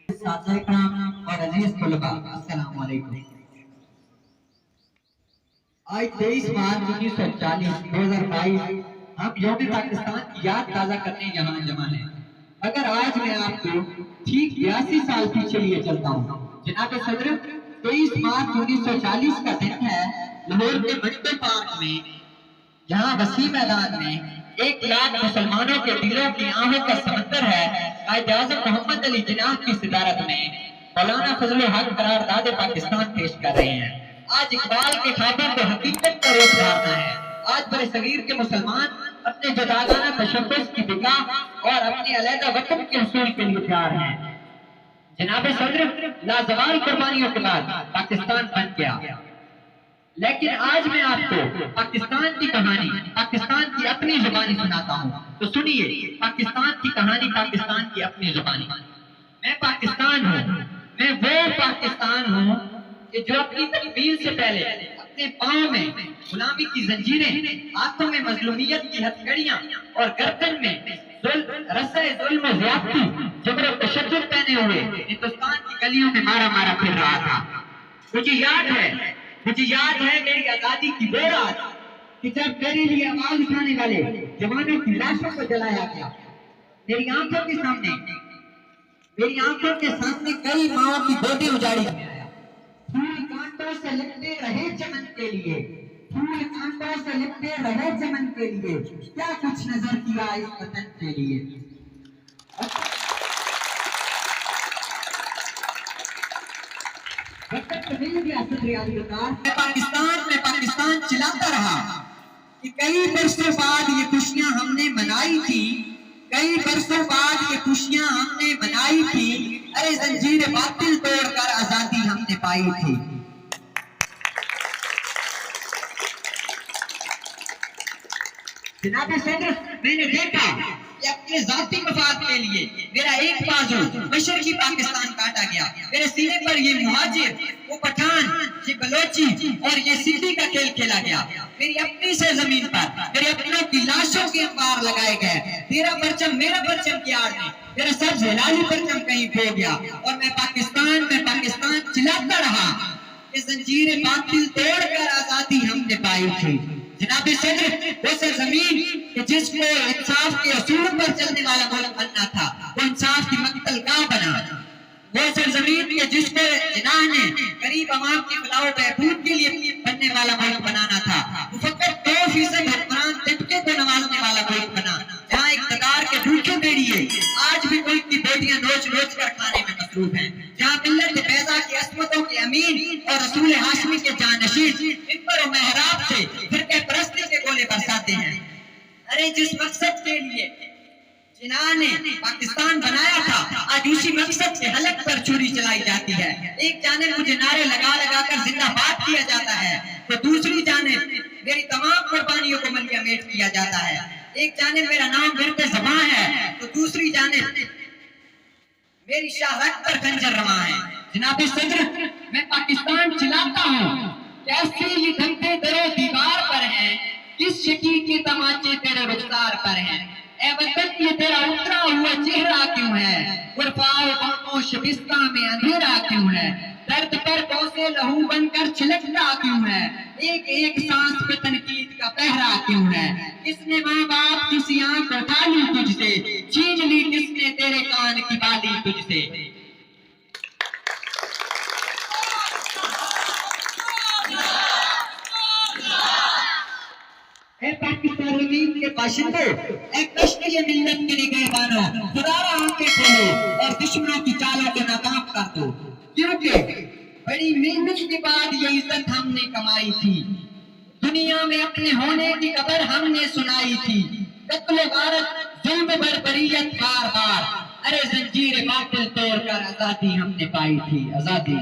ساتھیو اکرام اور عزیز طلباء، السلام علیکم۔ آج 23 مارچ 1940 2022 ہم یوم پاکستان کی یاد تازہ کرنے یہاں جمع ہیں۔ اگر آج میں آپ کو ٹھیک 82 سال پیچھے لیے چلتا ہوں، جناب صدر 23 مارچ 1940 کا دن ہے، لاہور کے منڈے پارک میں جہاں وسیع میدان میں 1 لاکھ مسلمانوں کے دلوں کی آہوں کا سمندر ہے، قائد اعظم محمد علی جناح کی صدارت میں مولانا فضل الحق قرارداد پاکستان پیش کر رہے ہیں۔ آج اقبال کے خوابوں کو حقیقت کا روپ دھارنا ہے۔ آج برصغیر کے مسلمان اپنے جداگانہ تشخص کی بقا اور اپنی علیحدہ وطن کے حصول کے لیے تیار ہیں۔ جناب صدر، لازوال قربانیوں کے بعد پاکستان بن گیا، لیکن آج میں آپ کو پاکستان کی کہانی پاکستان کی اپنی زبانی سناتا ہوں، تو سنیے پاکستان کی کہانی پاکستان کی اپنی زبانی۔ میں پاکستان ہوں، میں وہ پاکستان ہوں کہ جو اپنی تکمیل سے پہلے اپنے پاؤں میں غلامی کی زنجیریں، ہاتھوں میں مظلومیت کی ہتھکڑیاں اور گردن میں رسہ ظلم و زیادتی، جبر و تشدد پہنے ہوئے ہندوستان کی گلیوں میں مارا مارا پھر رہا تھا۔ مجھے یاد ہے میری آزادی کی وہ رات کہ جب میرے لیے آواز اٹھانے والے جوانوں کی لاشوں کو جلایا گیا۔ میری آنکھوں کے سامنے کئی ماں کی گودیں اجاڑی گئی۔ پھول کانٹوں سے لپٹے رہے چمن کے لیے، پھول کانٹوں سے لپٹے رہے چمن کے لیے، کیا کچھ نظر کیا اس وطن کے لیے۔ میں پاکستان چلاتا رہا کہ کئی برسوں بعد یہ خوشیاں ہم نے منائی تھی، ارے زنجیر باطل توڑ کر آزادی ہم نے پائی تھی۔ جناب صدر، میں نے دیکھا کہ اپنے ذاتی مفاد کے لیے میرا ایک بازو مشرقی پاکستان کاٹا گیا، میرے سینے پر یہ مہاجر، وہ پٹھان، یہ بلوچی اور یہ سندھی کا کھیل کھیلا گیا۔ میری اپنی سے زمین پر میرے اپنوں کی لاشوں کے انبار لگائے گئے۔ تیرا پرچم میرا پرچم کی آڑ میں میرا سبز ہلالی پرچم کہیں کھو گیا، اور میں پاکستان چلاتا رہا کہ زنجیر باطل توڑ کر آزادی ہم نے پائی تھی۔ جناب صدر، وہ سرزمین کہ جس کو انصاف کے اصول پر چلنے والا ملک بننا تھا، وہ انصاف کی مقتل گاہ بنا۔ وہ سرزمین کہ جس کو جناح نے غریب عوام کی فلاح و بہبود کے لیے بننے والا ملک بنانا تھا، وہ فقط 2% حکمران طبقے کو نوازنے والا ملک بنا، جہاں اقتدار کے بھوکے بیڑیے آج بھی ملک کی بوٹیاں نوچ نوچ کر کھانے میں مصروف ہیں، جہاں ملت بیضا کی عصمتوں کے امین اور رسول ہاشمی کے جانشین منبر و محراب سے فرقہ پرستی کے گولے برساتے ہیں۔ ارے جس مقصد کے لیے جناح نے پاکستان بنایا تھا، آج اسی مقصد کے حلق پر چھری چلائی جاتی ہے۔ ایک جانب مجھے نعرے لگا لگا کر زندہ باد کیا جاتا ہے، تو دوسری جانب میری تمام قربانیوں کو ملیہ میٹ کیا جاتا ہے۔ ایک جانب میرا نام ورد زباں ہے، تو دوسری جانب میری شاہ رگ پر خنجر رواں ہے۔ جناب صدر، میں پاکستان چلاتا ہوں، کیسے یہ دھنتے در و دیوار پر ہیں، کس شکی کے تماچے تیرے رخسار پر ہیں۔ اے وطن، یہ تیرا اترا ہوا چہرہ کیوں ہے، غرفہ و غم و شبستہ میں اندھیرا کیوں ہے، درد پر بوسے لہو بن کر چھلکتا کیوں ہے، ایک ایک سانس پہ تنقید کا پہرا کیوں ہے۔ کس نے ماں باپ کسی آنکھ اٹھا لی تجھ سے، چھین لی کس نے تیرے کان کی بالی تجھ سے۔ اے پاکستان زمین کے باشندوں، اے کشتی ملت کے نگہبانوں، خدا را آنکھیں کھولو اور دشمنوں کی چالوں کو ناکام کر دو، کیونکہ بڑی محنت کے بعد یہ عزت ہم نے کمائی تھی، دنیا میں اپنے ہونے کی خبر ہم نے سنائی تھی، قتل و غارت ظلم بربریت بار بار، ارے زنجیر باطل توڑ کر آزادی ہم نے پائی تھی، آزادی۔